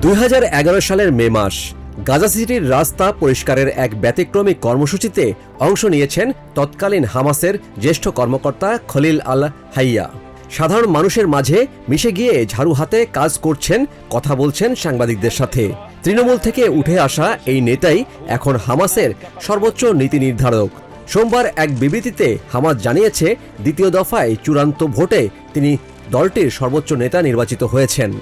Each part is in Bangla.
2011 সালের মে মাস গাজা সিটির রাস্তা পরিষ্কারের এক ব্যতিক্রমী কর্মসূচিতে অংশ নিয়েছেন তৎকালীন হামাসের জ্যেষ্ঠ কর্মকর্তা খলিল আল হাইয়া। সাধারণ মানুষের মাঝে মিশে গিয়ে ঝাড়ু হাতে কাজ করছেন, কথা বলছেন সাংবাদিকদের সাথে। তৃণমূল থেকে উঠে আসা এই নেতাই এখন হামাসের সর্বোচ্চ নীতি নির্ধারক। সোমবার এক বিবৃতিতে হামাস জানিয়েছে, দ্বিতীয় দফায় চূড়ান্ত ভোটে তিনি দলটির সর্বোচ্চ নেতা নির্বাচিত হয়েছেন।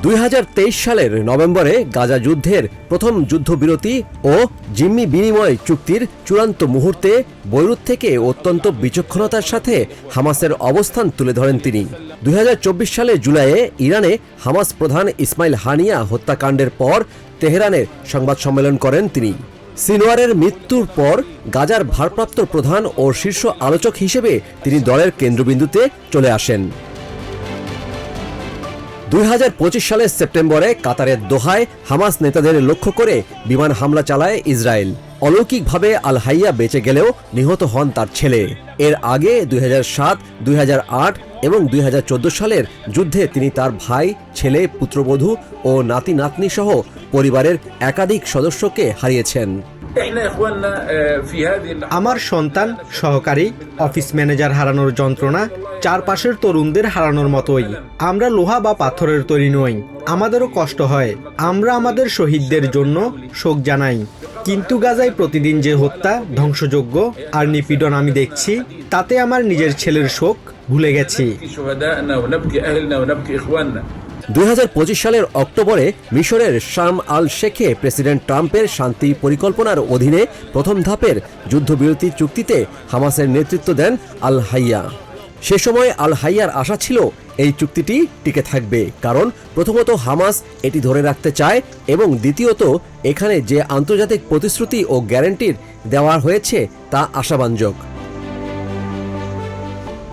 2023 সালের নভেম্বরে গাজা যুদ্ধের প্রথম যুদ্ধবিরতি ও জিম্মি বিনিময় চুক্তির চূড়ান্ত মুহূর্তে বৈরুত থেকে অত্যন্ত বিচক্ষণতার সাথে হামাসের অবস্থান তুলে ধরেন তিনি। 2024 সালে জুলাইয়ে ইরানে হামাস প্রধান ইসমাইল হানিয়া হত্যাকাণ্ডের পর তেহরানে সংবাদ সম্মেলন করেন তিনি। সিনওয়ারের মৃত্যুর পর গাজার ভারপ্রাপ্ত প্রধান ও শীর্ষ আলোচক হিসেবে তিনি দলের কেন্দ্রবিন্দুতে চলে আসেন। 2025 সালের সেপ্টেম্বরে কাতারের দোহায় হামাস নেতাদের লক্ষ্য করে বিমান হামলা চালায় ইসরায়েল। অলৌকিকভাবে আল হাইয়া বেঁচে গেলেও নিহত হন তার ছেলে। এর আগে 2007, 2008 এবং 2014 সালের যুদ্ধে তিনি তার ভাই, ছেলে, পুত্রবধূ ও নাতি নাতনি সহ পরিবারের একাধিক সদস্যকে হারিয়েছেন। আমার সন্তান, সহকারী, অফিস ম্যানেজার হারানোর যন্ত্রণা চারপাশের তরুণদের হারানোর মতোই। আমরা লোহা বা পাথরের তৈরি নই, আমাদেরও কষ্ট হয়। আমরা আমাদের শহীদদের জন্য শোক জানাই, কিন্তু গাজায় প্রতিদিন যে হত্যা, ধ্বংসযজ্ঞ আর নিপীড়ন আমি দেখছি, তাতে আমার নিজের ছেলের শোক ভুলে গেছি। 2025 সালের অক্টোবরে মিশরের শার্ম আল শেখে প্রেসিডেন্ট ট্রাম্পের শান্তি পরিকল্পনার অধীনে প্রথম ধাপের যুদ্ধবিরতি চুক্তিতে হামাসের নেতৃত্ব দেন আল হাইয়া। সে সময় আল হাইয়ার আশা ছিল এই চুক্তিটি টিকে থাকবে, কারণ প্রথমত হামাস এটি ধরে রাখতে চায় এবং দ্বিতীয়ত এখানে যে আন্তর্জাতিক প্রতিশ্রুতি ও গ্যারান্টির দেওয়া হয়েছে তা আশাব্যঞ্জক।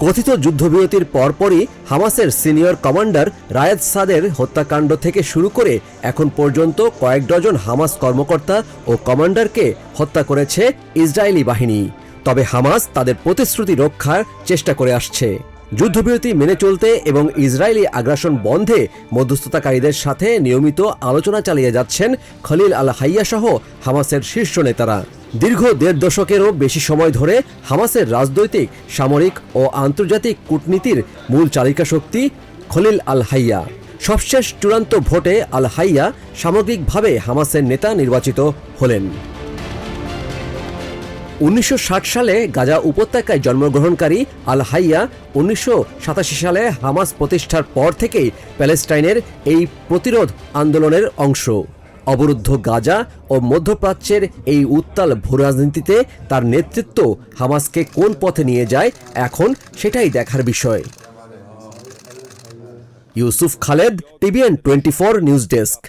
কথিত যুদ্ধবিরতির পরপরই হামাসের সিনিয়র কমান্ডার রায়েদ সাদের হত্যাকাণ্ড থেকে শুরু করে এখন পর্যন্ত কয়েক ডজন হামাস কর্মকর্তা ও কমান্ডারকে হত্যা করেছে ইসরায়েলি বাহিনী। তবে হামাস তাদের প্রতিশ্রুতি রক্ষার চেষ্টা করে আসছে। যুদ্ধবিরতি মেনে চলতে এবং ইসরায়েলি আগ্রাসন বন্ধে মধ্যস্থতাকারীদের সাথে নিয়মিত আলোচনা চালিয়ে যাচ্ছেন খলিল আল হাইয়া সহ হামাসের শীর্ষ নেতারা। দীর্ঘ 1.5 দশকেরও বেশি সময় ধরে হামাসের রাজনৈতিক, সামরিক ও আন্তর্জাতিক কূটনীতির মূল চালিকা শক্তি খলিল আল হাইয়া। সবশেষ চূড়ান্ত ভোটে আল হাইয়া সামগ্রিকভাবে হামাসের নেতা নির্বাচিত হলেন। 1960 সালে গাজা উপত্যকায় জন্মগ্রহণকারী আল হাইয়া 1987 সালে হামাস প্রতিষ্ঠার পর থেকেই প্যালেস্টাইনের এই প্রতিরোধ আন্দোলনের অংশ। অবরুদ্ধ গাজা ও মধ্যপ্রাচ্যের এই উত্তাল ভূরাজনীতিতে তার নেতৃত্ব হামাসকে কোন পথে নিয়ে যায় এখন সেটাই দেখার বিষয়। Yusuf Khaled, TVN 24 news desk.